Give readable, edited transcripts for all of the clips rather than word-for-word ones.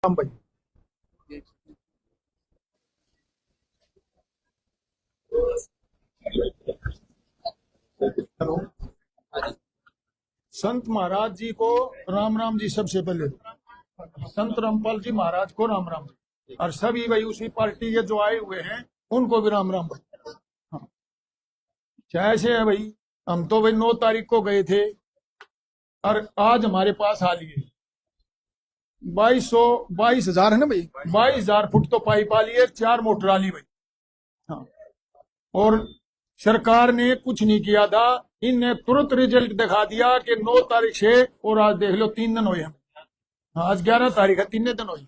राम भाई। हेलो। संत महाराज जी को राम राम जी। सबसे पहले संत रामपाल जी महाराज को राम राम जी, और सभी भाई उसी पार्टी के जो आए हुए हैं उनको भी राम राम भाई। हाँ, क्या ऐसे है भाई। हम तो भाई 9 तारीख को गए थे और आज हमारे पास आ लिए 22,000 है ना भाई। 22,000 फुट तो पाइप आ लिए, 4 मोटर आ ली भाई। हाँ, और सरकार ने कुछ नहीं किया था। इनने तुरंत रिजल्ट दिखा दिया कि 9 तारीख से, और आज देख लो 3 दिन हुए हैं। हाँ, आज 11 तारीख है, 3 दिन हुई।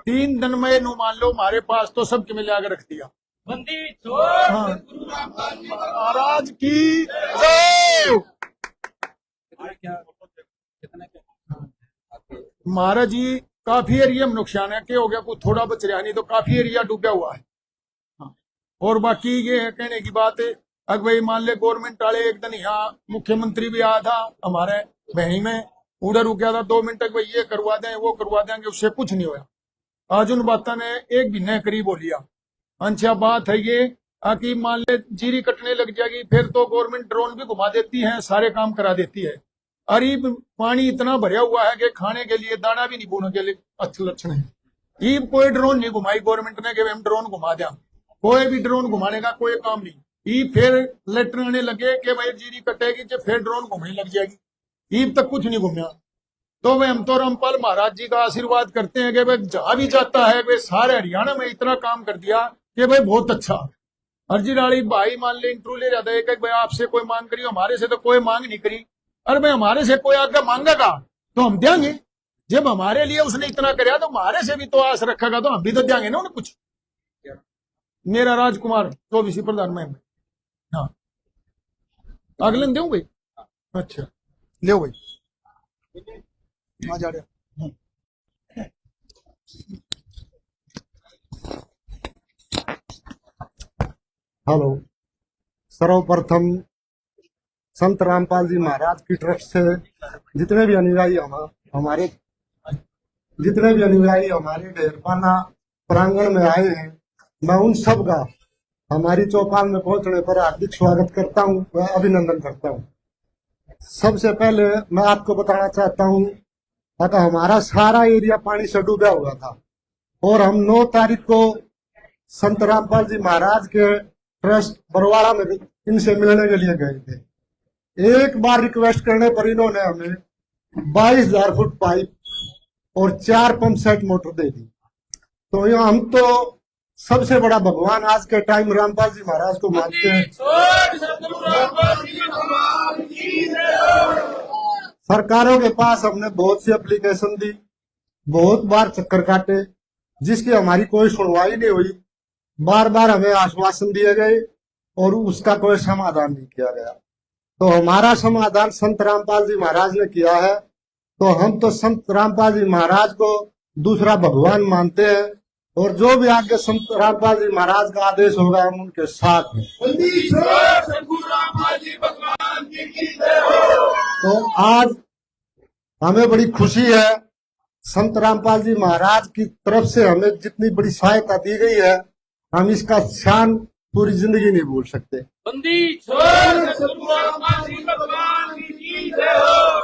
3 दिन में नु मान लो हमारे पास तो सबके मिला के रख दिया। हाँ, महाराज की जय। महाराज जी काफी एरिया में नुकसान है, क्या हो गया, कुछ थोड़ा बच रहा नहीं तो काफी एरिया डूबा हुआ है। हाँ, और बाकी ये है कहने की बात है। अगर भाई मान ले गवर्नमेंट वाले एक दिन यहाँ मुख्यमंत्री भी आया था हमारे बहनी में, उधर रुका था 2 मिनट तक, भाई ये करवा दें वो करवा देंगे, उससे कुछ नहीं हुआ। आज उन बातों ने एक महीने करीब हो लिया। अच्छा बात है ये कि मान ले जीरी कटने लग जाएगी फिर तो गवर्नमेंट ड्रोन भी घुमा देती है, सारे काम करा देती है। अरे पानी इतना भरा हुआ है कि खाने के लिए दाना भी नहीं बोने के लिए अच्छे लक्षण है। ये कोई ड्रोन नहीं घुमाई गवर्नमेंट ने कि हम ड्रोन घुमा दिया, कोई भी ड्रोन घुमाने का कोई काम नहीं। ये फिर लेटर आने लगे कि भाई जीरी कटेगी तो फिर ड्रोन घूमने लग जाएगी। ईब तक कुछ नहीं घूमया। तो भाई हम तो रामपाल महाराज जी का आशीर्वाद करते हैं कि भाई जहां भी जाता है भाई सारे हरियाणा में इतना काम कर दिया कि भाई बहुत अच्छा। अर्जी डाली भाई मान ले इंटरव्यू ले जाता है कि भाई आपसे कोई मांग करी, हमारे से तो कोई मांग नहीं करी। अरे भाई हमारे से कोई आगे मांगेगा तो हम देंगे। जब हमारे लिए उसने इतना कराया तो हमारे से भी तो आस रखेगा तो हम भी तो देंगे ना उन्हें कुछ। मेरा राजकुमार 24 प्रधान में। हाँ, अगले दो भाई। अच्छा ले भाई। जा रहा। हेलो। सर्वप्रथम संत रामपाल जी महाराज की तरफ से जितने भी अनुयायी हमारे जितने भी अनुयायी हमारे ढेरपाना प्रांगण में आए हैं, मैं उन सब का हमारी चौपाल में पहुंचने पर हार्दिक स्वागत करता हूं व अभिनंदन करता हूं। सबसे पहले मैं आपको बताना चाहता हूं कि हमारा सारा एरिया पानी से डूबा हुआ था और हम 9 तारीख को संत रामपाल जी महाराज के ट्रस्ट बरवाड़ा में इनसे मिलने के लिए गए थे। एक बार रिक्वेस्ट करने पर इन्होंने हमें 22,000 फुट पाइप और 4 पंप सेट मोटर दे दी। तो ये हम तो सबसे बड़ा भगवान आज के टाइम रामपाल जी महाराज को मानते हैं। सरकारों के पास हमने बहुत सी एप्लीकेशन दी, बहुत बार चक्कर काटे, जिसकी हमारी कोई सुनवाई नहीं हुई। बार बार हमें आश्वासन दिए गए और उसका कोई समाधान नहीं किया गया। तो हमारा समाधान संत रामपाल जी महाराज ने किया है। तो हम तो संत रामपाल जी महाराज को दूसरा भगवान मानते हैं और जो भी आगे संत रामपाल जी महाराज का आदेश होगा हम उनके साथ हैं। तो आज हमें बड़ी खुशी है, संत रामपाल जी महाराज की तरफ से हमें जितनी बड़ी सहायता दी गई है हम इसका शान पूरी जिंदगी नहीं भूल सकते।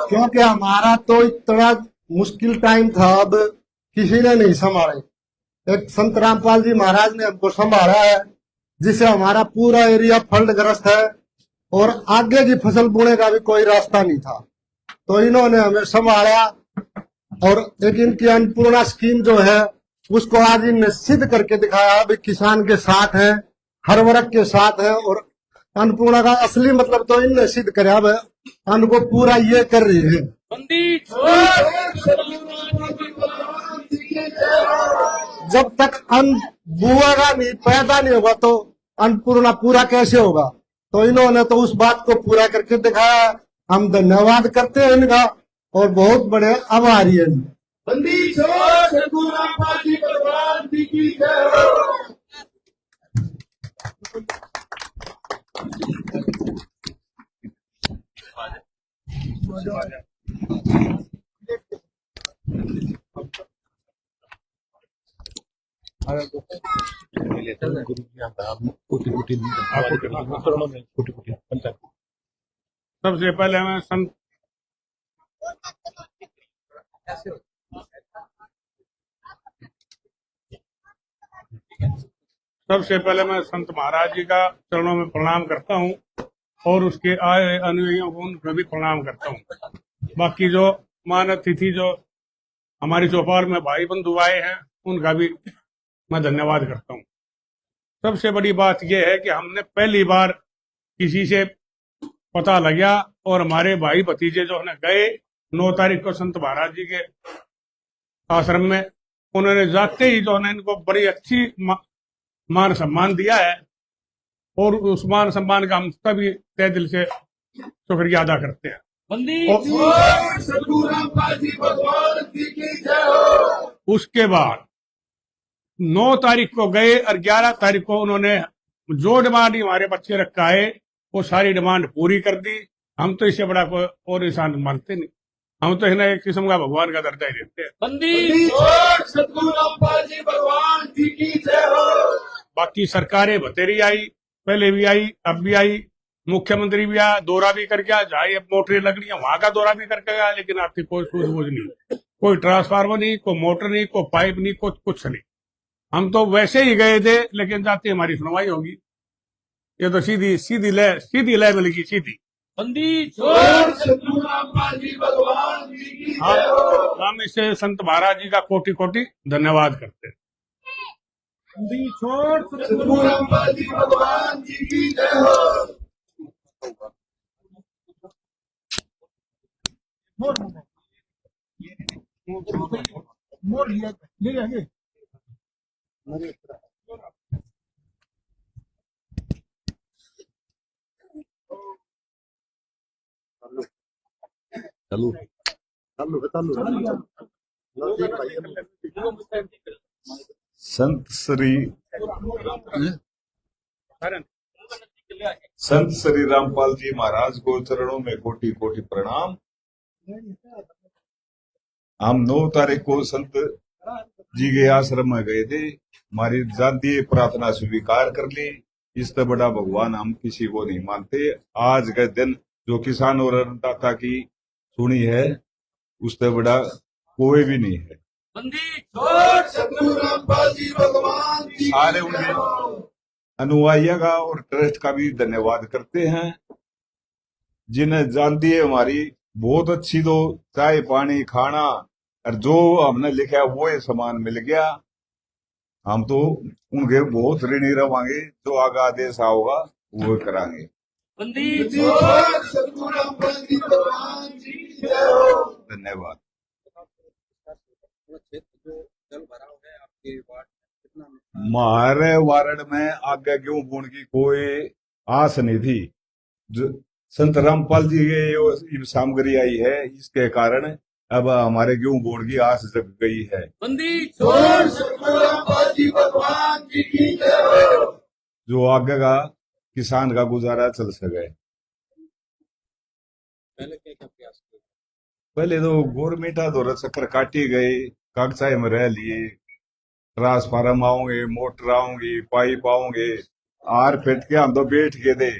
क्योंकि हमारा तो इतना मुश्किल टाइम था, अब किसी ने नहीं संभाले। एक संत रामपाल जी महाराज ने हमको संभाला है, जिससे हमारा पूरा एरिया फ्लडग्रस्त है और आगे की फसल बोने का भी कोई रास्ता नहीं था। तो इन्होंने हमें संभाला और एक इनकी अन्नपूर्णा स्कीम जो है उसको आज इनने सिद्ध करके दिखाया भी किसान के साथ है, हर वर्ग के साथ है। और अन्नपूर्णा का असली मतलब तो इनने सिद्ध कराया, अन्न को पूरा ये कर रही है। जब तक अन्न बुआगा नहीं, पैदा नहीं होगा तो अन्नपूर्णा पूरा कैसे होगा। तो इन्होंने तो उस बात को पूरा करके दिखाया। हम धन्यवाद करते हैं इनका और बहुत बड़े आभारी हैं। सबसे पहले मैं संत महाराज जी का चरणों में प्रणाम करता हूँ और उसके आए अनुयायियों को उनको भी प्रणाम करता हूँ। बाकी जो मान अतिथि जो हमारी चौपाल में भाई बंधु आए हैं उनका भी मैं धन्यवाद करता हूँ। सबसे बड़ी बात यह है कि हमने पहली बार किसी से पता लगा और हमारे भाई भतीजे जो है गए 9 तारीख को संत महाराज जी के आश्रम में, उन्होंने जाते ही जो है इनको बड़ी अच्छी मान सम्मान दिया है और उस मान सम्मान का हम सभी तहे दिल से शुक्रिया अदा करते हैं। उसके बाद 9 तारीख को गए और 11 तारीख को उन्होंने जो डिमांड हमारे बच्चे रखा है वो सारी डिमांड पूरी कर दी। हम तो इससे बड़ा कोई और इंसान मानते नहीं, हम तो इन्हें एक किस्म का भगवान का दर्जा ही देते हैं। बाकी सरकारें बतेरी आई, पहले भी आई, अब भी आई, मुख्यमंत्री भी आया, दौरा भी करके आया, जहाँ अब मोटरें लग रही है वहां का दौरा भी करके गया, लेकिन आपकी कोई सूझबूझ नहीं, कोई ट्रांसफार्मर नहीं, कोई मोटर नहीं, कोई पाइप नहीं, कुछ नहीं। हम तो वैसे ही गए थे, लेकिन जाते हमारी सुनवाई होगी। ये तो सीधी लय मिलेगी सीधी। हम इसे संत महाराज जी का कोटि कोटि धन्यवाद करते हैं। भगवान जी की जय हो। मोर ले आगे। संत श्री रामपाल जी महाराज को चरणों में कोटि कोटि प्रणाम। हम 9 तारीख को संत जी के आश्रम में गए थे, हमारी जातीय प्रार्थना स्वीकार कर ली। इससे बड़ा भगवान हम किसी को नहीं मानते। आज के दिन जो किसान और अन्नदाता की सुनी है उससे बड़ा कोई भी नहीं है। सारे उनके अनुयायियों का और ट्रस्ट का भी धन्यवाद करते हैं, जिन्हें जानती है हमारी बहुत अच्छी तो चाय पानी खाना और जो हमने लिखा वो ये सामान मिल गया। हम तो उनके बहुत ऋणी रहेंगे, जो आगे आदेश आओगा वो करांगे। धन्यवाद। हमारे वार्ड में आगे गेहूं बोने की कोई आस नहीं थी। जो संत रामपाल जी के सामग्री आई है, इसके कारण अब हमारे गेहूं बोने की आस जग गई है। जो आगे का किसान का गुजारा चल सके। पहले तो गवर्नमेंट द्वारा चक्कर काटी गए, कागजाई में रह लिए, ट्रांसफार्म आओगे, मोटर आओगी, पाइप आओगे, आर फेट के हम तो बैठ गए थे।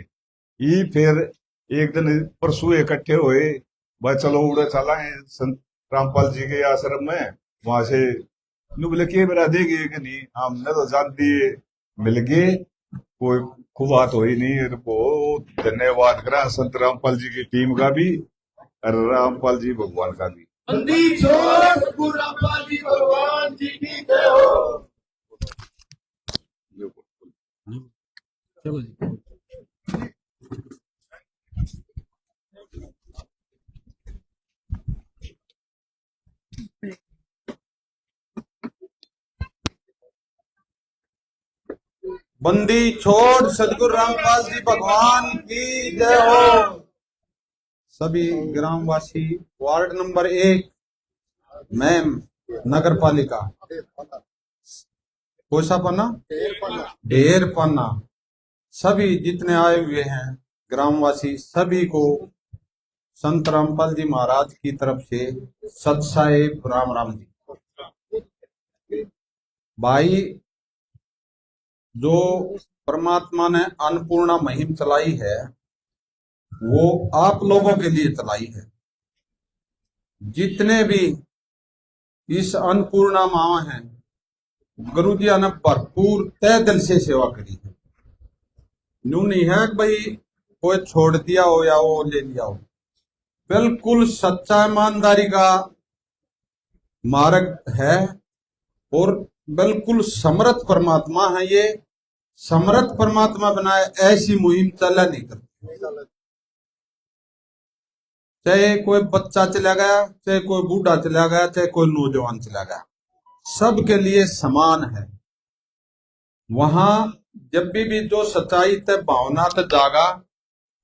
ये फिर एक दिन परसों इकट्ठे हुए, बस चलो उड़े चला है संत रामपाल जी के आश्रम में, वहां से बोले के मेरा देगी कि नहीं, हमने तो जानती मिल गए, कोई खुबात हुई नहीं। बहुत धन्यवाद करा संत रामपाल जी की टीम का भी और रामपाल जी भगवान का भी। रामपाल जी भगवान जी की जय हो। चलो जी। बंदी छोड़ सदगुरु रामपाल जी भगवान की जय हो। सभी ग्रामवासी वार्ड नंबर 1 मैम नगर पालिका कोसापन्ना ढेरपन्ना सभी जितने आए हुए हैं ग्रामवासी सभी को संत रामपाल जी महाराज की तरफ से सत साहेब राम राम जी। भाई जो परमात्मा ने अन्नपूर्णा मुहिम चलाई है वो आप लोगों के लिए चलाई है। जितने भी इस अन्नपूर्णा माँ हैं, गुरु जी ने भरपूर तय दिल से सेवा करी है। यूं नहीं है कि भाई कोई छोड़ दिया हो या वो ले लिया हो, बिल्कुल सच्चा ईमानदारी का मार्ग है और बिल्कुल समर्थ परमात्मा है। ये समर्थ परमात्मा बनाए ऐसी मुहिम चला नहीं करती। चाहे कोई बच्चा चला गया, चाहे कोई बूढ़ा चला गया, चाहे कोई नौजवान चला गया, सबके लिए समान है। वहां जब भी जो सच्चाई ते भावना ते जागा,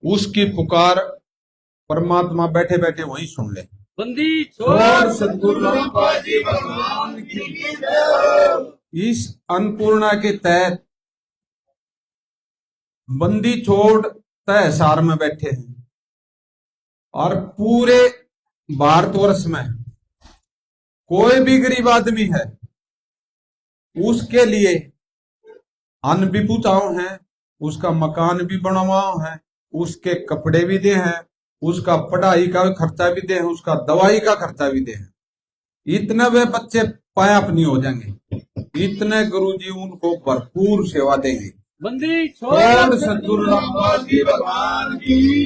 उसकी पुकार परमात्मा बैठे बैठे वहीं सुन ले। बंदी छोड़ सद्गुरु रामपाल जी भगवान की। इस अन्नपूर्णा के तहत बंदी छोड़ तहसार में बैठे हैं और पूरे भारतवर्ष में कोई भी गरीब आदमी है उसके लिए अन्न भी पहुंचाओ हैं, उसका मकान भी बनवाओ हैं, उसके कपड़े भी दे हैं, उसका पढ़ाई का खर्चा भी दे, उसका दवाई का खर्चा भी दे। इतने वे बच्चे पायापनी हो जाएंगे, इतने गुरुजी उनको भरपूर सेवा देंगे। बंदी छोड़ सद्गुरु रामपाल जी भगवान की।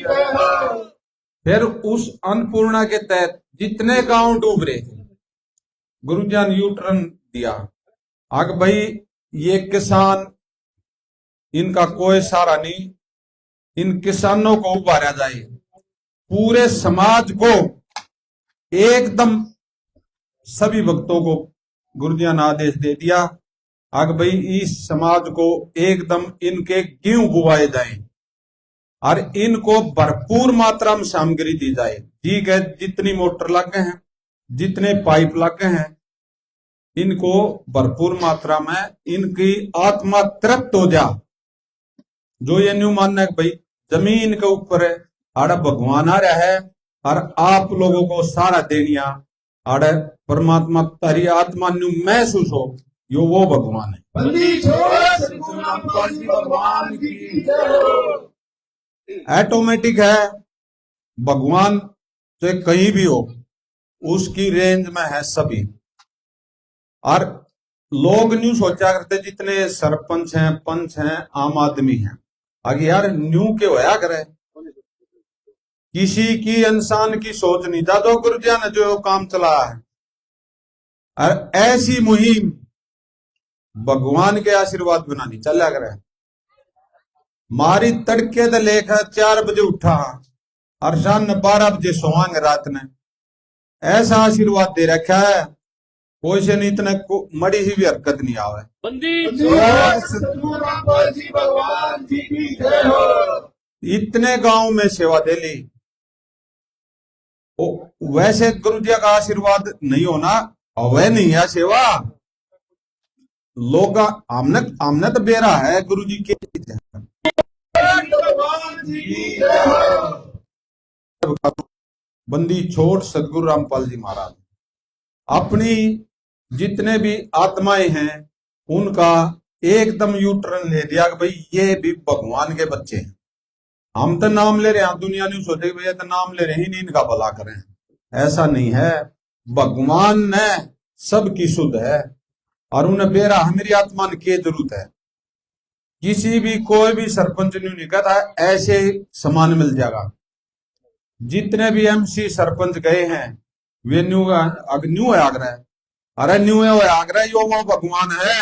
फिर उस अन्नपूर्णा के तहत जितने गांव डूब रहे थे, गुरुजी ने यूटर्न दिया। आग भाई ये किसान, इनका कोई सहारा नहीं, इन किसानों को उबारा जाए। पूरे समाज को एकदम सभी भक्तों को गुरुजी ने आदेश दे दिया, आग भाई इस समाज को एकदम इनके गेहूं बुवाए जाए और इनको भरपूर मात्रा में सामग्री दी जाए। ठीक है, जितनी मोटर लग गए हैं, जितने पाइप लग गए हैं, इनको भरपूर मात्रा में इनकी आत्मा तृप्त हो जा। जो ये न्यू मानना है भाई जमीन के ऊपर है आड़ा भगवान आ रहा है और आप लोगों को सारा देनिया आड़ा परमात्मा तारी आत्मा न्यू महसूस हो, यो वो भगवान है। भगवान की ऑटोमेटिक है। भगवान चाहे कहीं भी हो उसकी रेंज में है सभी। और लोग न्यू सोचा करते जितने सरपंच हैं, पंच हैं, आम आदमी हैं, आगे यार न्यू के होया करे, किसी की इंसान की सोच नहीं था। तो गुरुजी ने जो काम चलाया है और ऐसी मुहिम भगवान के आशीर्वाद बनानी चला करे। मारी तड़के तो लेकर 4 बजे उठा और शाम 12 बजे सोवांगे रात ने, ऐसा आशीर्वाद दे रखा है। कोई से नहीं, इतने मड़ी सी भी हरकत नहीं आवे। भगवान जी की जय हो। इतने गांव में सेवा दे ली। वैसे गुरुजी का आशीर्वाद नहीं होना वह नहीं है सेवा। लोग आमने तो बेरा है गुरुजी के। बंदी छोड़ सदगुरु रामपाल जी महाराज अपनी जितने भी आत्माएं हैं उनका एकदम यूटर्न ले दिया कि भाई ये भी भगवान के बच्चे हैं। हम तो नाम ले रहे हैं, दुनिया नहीं सोचे भैया तो नाम ले रहे ही नहीं, इनका भला करें। ऐसा नहीं है, भगवान ने सबकी सुध है और उन्हें बेरा मेरी आत्मा ने क्या जरूरत है। किसी भी कोई भी सरपंच नहीं कहता ऐसे समान मिल जाएगा। जितने भी एमसी सरपंच गए हैं वे न्यू है आगरा, अरे न्यू है आगरा, यो वो भगवान है।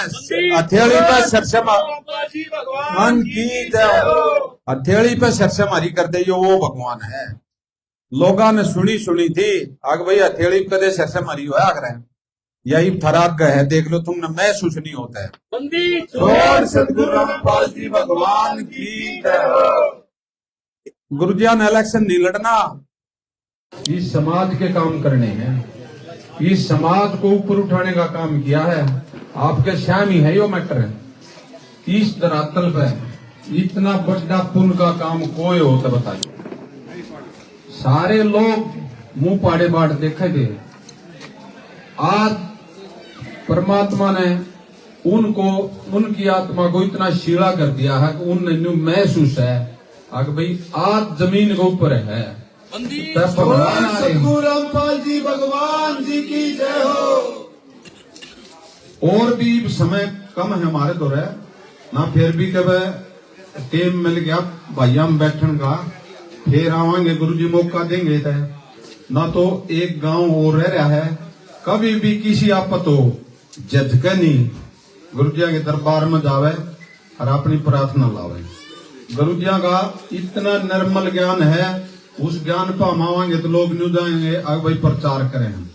हथेली पे सरसे भगवान की हथेली पे सरसे मारी कर दे, यो वो भगवान है। लोगों ने सुनी थी आग भाई हथेली पे दे सरसे मारी हो आगरा, यही थराग गए है, देख लो तुमने महसूस नहीं होता है। सदगुरु रामपाल जी भगवान की जय हो। गुरुजी ने इलेक्शन नहीं लड़ना, इस समाज के काम करने हैं, इस समाज को ऊपर उठाने का काम किया है। आपके श्याम ही है यो मैटर है। इस धरातल पे इतना बड़ा पुण्य का काम कोई हो तो बताइए। सारे लोग मुंह पाड़े बाट देखे थे। आज परमात्मा ने उनको उनकी आत्मा को इतना शीला कर दिया है कि उन्हें महसूस है कि भाई आज जमीन के ऊपर है तब भगवान आ रहे हैं। रामपाल जी भगवान जी की जय हो। और भी समय कम है हमारे दौर है ना, फिर भी कब टेम मिल गया भाइया हम बैठन का, फिर आवांगे गुरुजी मौका देंगे तय ना। तो एक गांव और रह रहा है, कभी भी किसी आपत हो झटके नहीं गुरुजिया के दरबार में जावे और अपनी प्रार्थना लावे। गुरुजिया का इतना निर्मल ज्ञान है, उस ज्ञान पर हम आवांगे तो लोग न्यू जाएंगे आगे भाई प्रचार करें हम।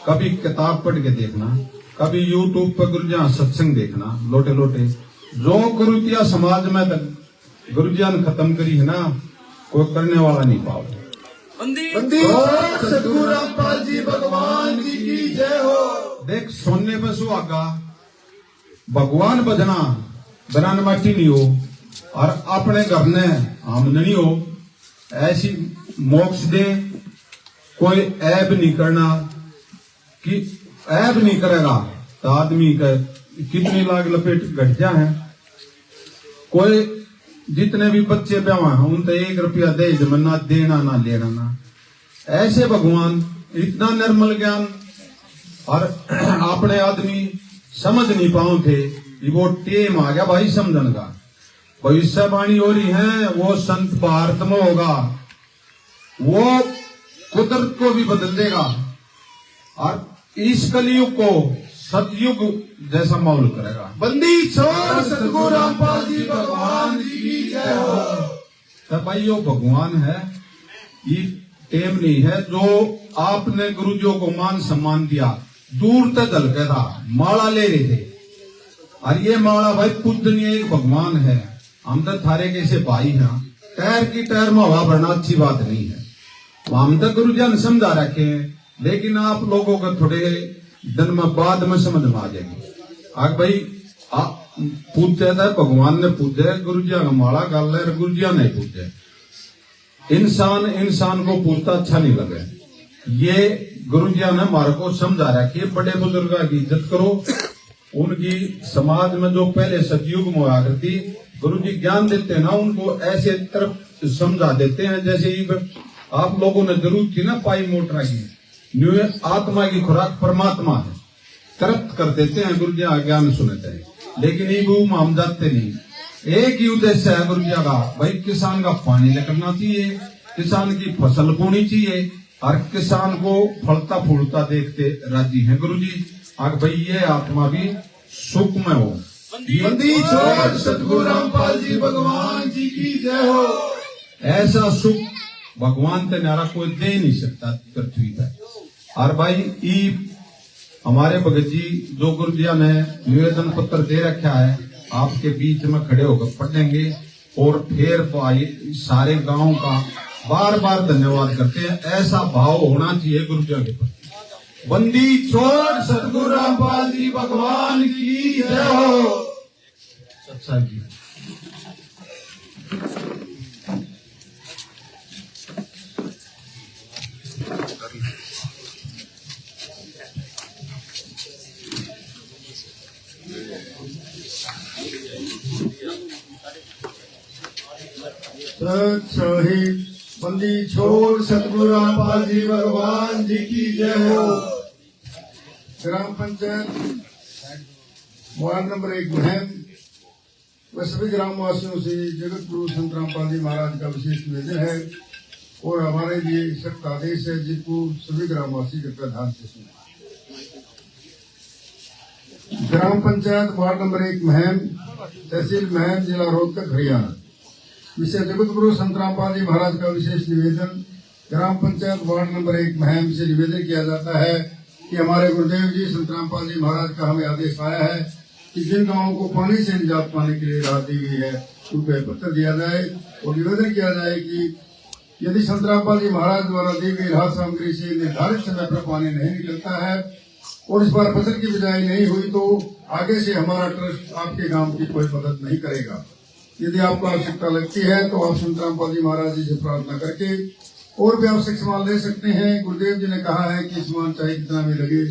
कभी किताब पढ़ के देखना, कभी यूट्यूब पर गुरुजिया सत्संग देखना, लोटे लोटे जो गुरुजिया समाज में गुरुजिया ने खत्म करी है ना, कोई करने वाला नहीं पाओ। सतगुरु रामपाल जी भगवान जी की जय हो। देख सोने पे सुहागा भगवान बजना बनान माटी नहीं हो और अपने घर ने आमदनी हो, ऐसी मोक्ष दे। कोई ऐब नहीं करना कि ऐब नहीं करेगा तो आदमी का कितनी लाग लपेट घट जा है। कोई जितने भी बच्चे ब्याह हैं उन तो 1 रुपया दे ना देना ना लेना ना। ऐसे भगवान इतना निर्मल ज्ञान और अपने आदमी समझ नहीं पाओ थे, वो टेम आ गया भाई समझन का। भविष्यवाणी हो रही है वो संत भारत में होगा, वो कुदरत को भी बदल देगा और इस कलयुग को सतयुग जैसा माहौल करेगा। बंदी छोड़ सतगुरु रामपाल जी भगवान जी की जय हो। तो भाई वो भगवान है, ये टेम नहीं है। जो आपने गुरुजियों को मान सम्मान दिया, दूर तक झलके था, माला ले रहे थे और ये माला भाई पूजनीय एक भगवान है। हम तो थारे कैसे भाई हैं, टैर की टैर में हवा भरना अच्छी बात नहीं है। हम तो गुरुजिया ने समझा रखे हैं, लेकिन आप लोगों को थोड़े दिन में बाद में समझ में आ जाएगी। आग भाई पूछते था भगवान ने पूछे, गुरुजिया का माला गाल है, गुरुजिया नहीं पूछे। इंसान को पूछता अच्छा नहीं लगे। ये गुरुजिया ने हमारे को समझा रहा कि बड़े बुजुर्गों की इज्जत करो। उनकी समाज में जो पहले सतयुग में हुआ करती, गुरुजी ज्ञान देते ना उनको ऐसे तरफ समझा देते हैं जैसे आप लोगों ने जरूरत थी ना पाई मोटरा की, न्यू आत्मा की खुराक परमात्मा है, तरत कर देते हैं गुरुजिया ज्ञान सुनते हैं, लेकिन ये वो हम जाते नहीं। एक ही उद्देश्य है गुरुजिया का, भाई किसान का पानी निकलना चाहिए, किसान की फसल बोनी चाहिए और किसान को फलता फूलता देखते राजी हैं गुरुजी। आगे भाई ये आत्मा भी सुख में हो। बंदी छोड़ सतगुरु रामपाल जी भगवान जी की जय हो। ऐसा सुख भगवान ते न्यारा कोई दे नहीं सकता पृथ्वी पर। और भाई ई हमारे भगत जी जो गुरुजिया ने निवेदन पत्र दे रखा है, आपके बीच में खड़े होकर पढ़ेंगे और फिर भाई सारे गांव का बार बार धन्यवाद करते हैं। ऐसा भाव होना चाहिए गुरुजिया के प्रति। बंदी छोड़ सतगुरु रामपाल जी भगवान की जय हो। सच्चा जी सही। बंदी छोड़ सतगुरु रामपाल जी भगवान जी की जय हो। ग्राम पंचायत वार्ड नंबर 1 महम व सभी ग्रामवासियों से जगत गुरु संत रामपाल जी महाराज का विशेष निवेदन है और हमारे लिए सख्त आदेश है, जिसको सभी ग्रामवासी कृपया ध्यान से सुनें। ग्राम पंचायत वार्ड नंबर 1 महम, तहसील महम, जिला रोहतक, हरियाणा। विषय जगत गुरु संत रामपाल जी महाराज का विशेष निवेदन। ग्राम पंचायत वार्ड नंबर 1 महम से निवेदन किया जाता है कि हमारे गुरुदेव जी संत रामपाल जी महाराज का हमें आदेश आया है कि जिन गांवों को पानी से निजात पाने के लिए राहत दी गई है उनको पत्र दिया जाए और निवेदन किया जाए कि यदि संत रामपाल जी महाराज द्वारा दी गई राहत सामग्री से निर्धारित समय पर पानी नहीं निकलता है और इस बार फसल की बिजाई नहीं हुई तो आगे से हमारा ट्रस्ट आपके गांव की कोई मदद नहीं करेगा। यदि आपको आवश्यकता लगती है तो आप संत रामपाल जी महाराज जी से प्रार्थना करके और भी आवश्यक सामान ले सकते हैं। गुरुदेव जी ने कहा है कि सामान चाहे कितना भी लगे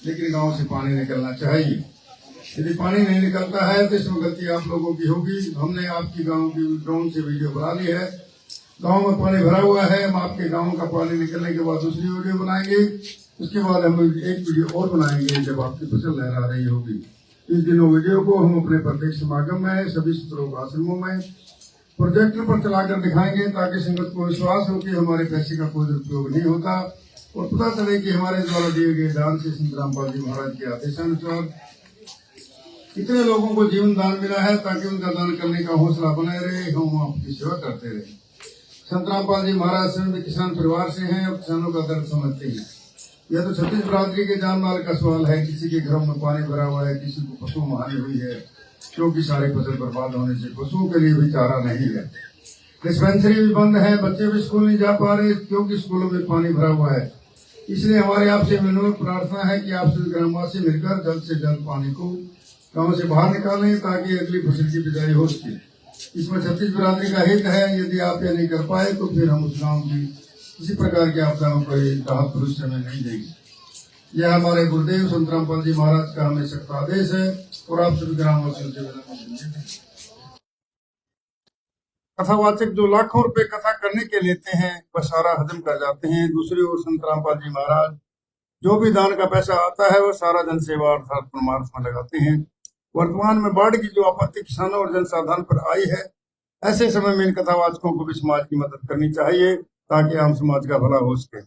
लेकिन गांव से पानी निकलना चाहिए। यदि पानी नहीं निकलता है तो इसमें गलती आप लोगों की होगी। हमने आपकी गांव की ड्रोन से वीडियो बना ली है। गांव में पानी भरा हुआ है, हम आपके गांव का पानी निकलने के बाद दूसरी वीडियो बनाएंगे। उसके बाद हम एक वीडियो और बनाएंगे जब आपकी फसल लहरा रही होगी। इन दिनों वीडियो को हम अपने प्रत्येक समागम में, सभी सत्रों आश्रमों में प्रोजेक्टर पर चलाकर दिखाएंगे, ताकि संगत को विश्वास हो कि हमारे पैसे का कोई दुरुपयोग नहीं होता और पता चले कि हमारे द्वारा दिए गए दान से संत रामपाल जी महाराज के आदेशानुसार कितने लोगों को जीवन दान मिला है, ताकि उनका दान करने का हौसला बनाए रहे, हम आपकी सेवा करते रहे। संत रामपाल जी महाराज स्वयं भी किसान परिवार से हैं और किसानों का दर्द समझते हैं। यह तो छत्तीस बरादरी के जान माल का सवाल है। किसी के घरों में पानी भरा हुआ है, किसी को पशु हानि हुई है, क्योंकि सारी फसल बर्बाद होने से पशुओं के लिए भी चारा नहीं है। डिस्पेंसरी भी बंद है, बच्चे भी स्कूल नहीं जा पा रहे क्योंकि स्कूलों में पानी भरा हुआ है। इसलिए हमारे आपसे विनम्र प्रार्थना है कि आप सभी ग्रामवासी मिलकर जल्द से जल्द पानी को गांव से बाहर निकालें, ताकि अगली फसल की बिजाई हो सके। इसमें छत्तीस बरादरी का हित है। यदि आप यह नहीं कर पाए तो फिर हम उस गाँव की किसी प्रकार की आपदा में कोई राहत भविष्य में नहीं देंगे। यह हमारे गुरुदेव संत रामपाल जी महाराज का हमें सख्त आदेश है और आप सभी ग्रामवासियों से विनम्र। कथावाचक जो लाखों रुपए कथा करने के लेते हैं वह सारा हजम कर जाते हैं। दूसरी ओर संत रामपाल जी महाराज जो भी दान का पैसा आता है वह सारा जन सेवा अर्थात परमार्थ में लगाते हैं। वर्तमान में बाढ़ की जो आपत्ति किसानों और जनसाधारण पर आई है, ऐसे समय में इन कथावाचकों को भी समाज की मदद करनी चाहिए, ताकि आम समाज का भला हो सके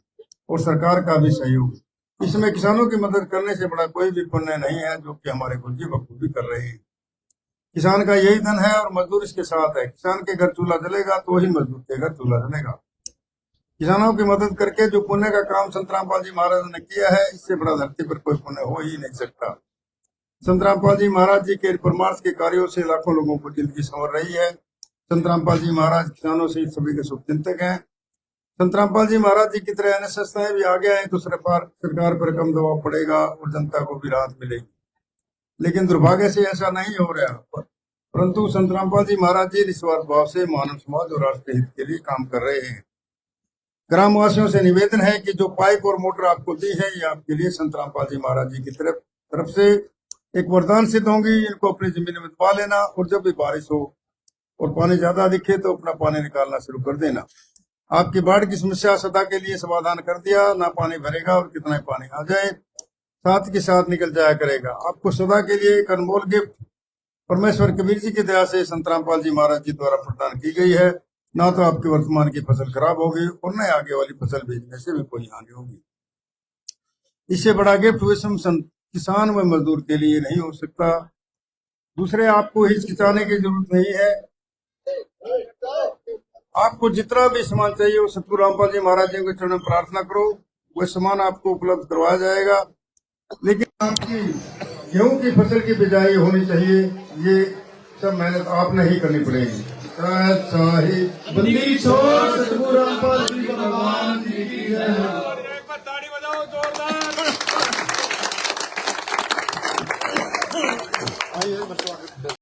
और सरकार का भी सहयोग। इसमें किसानों की मदद करने से बड़ा कोई भी पुण्य नहीं है, जो कि हमारे गुरु जी बखूबी कर रहे हैं। किसान का यही धन है और मजदूर इसके साथ है। किसान के घर चूल्हा जलेगा तो ही मजदूर के घर चूल्हा जलेगा। किसानों की मदद करके जो पुण्य का काम संत रामपाल जी महाराज ने किया है, इससे बड़ा धरती पर कोई पुण्य हो ही नहीं सकता। संत रामपाल जी महाराज जी के परमार्थ के कार्यों से लाखों लोगों को जिंदगी संवर रही है। संत रामपाल जी महाराज किसानों से सभी के शुभ चिंतक हैं। संत रामपाल जी महाराज जी की तरह अन्य संस्थाएं भी आगे आए तो सरकार पर कम दबाव पड़ेगा और जनता को भी राहत मिलेगी, लेकिन दुर्भाग्य से ऐसा नहीं हो रहा। परंतु संत रामपाल जी महाराज जी निस्वार्थ भाव से मानव समाज और राष्ट्र हित के लिए काम कर रहे हैं। ग्रामवासियों से निवेदन है कि जो पाइप और मोटर आपको दी है, ये आपके लिए संत रामपाल जी महाराज जी की तरफ से एक वरदान सिद्ध होंगी। इनको अपनी जमीन में दबा लेना और जब भी बारिश हो और पानी ज्यादा दिखे तो अपना पानी निकालना शुरू कर देना। आपकी बाढ़ की समस्या सदा के लिए समाधान कर दिया। ना पानी भरेगा और कितना ही पानी आ जाए साथ के साथ निकल जाया करेगा। आपको सदा के लिए एक अनमोल गिफ्ट परमेश्वर कबीर जी की दया से संत रामपाल जी महाराज जी द्वारा प्रदान की गई है। ना तो आपकी वर्तमान की फसल खराब होगी और न आगे वाली फसल बेचने से भी कोई हानि होगी। इससे बड़ा गिफ्ट विषम किसान व मजदूर के लिए नहीं हो सकता। दूसरे, आपको हिचकिचाने की जरूरत नहीं है। आपको जितना भी सामान चाहिए वो सतगुरु रामपाल जी महाराज जी के चरण में प्रार्थना करो, वह सामान आपको उपलब्ध करवाया जाएगा। लेकिन आपकी गेहूं की फसल की बिजाई होनी चाहिए, ये सब मेहनत आपने ही करनी पड़ेगी। बंदी छोड़ सतगुरु रामपाल जी भगवान जी की जय।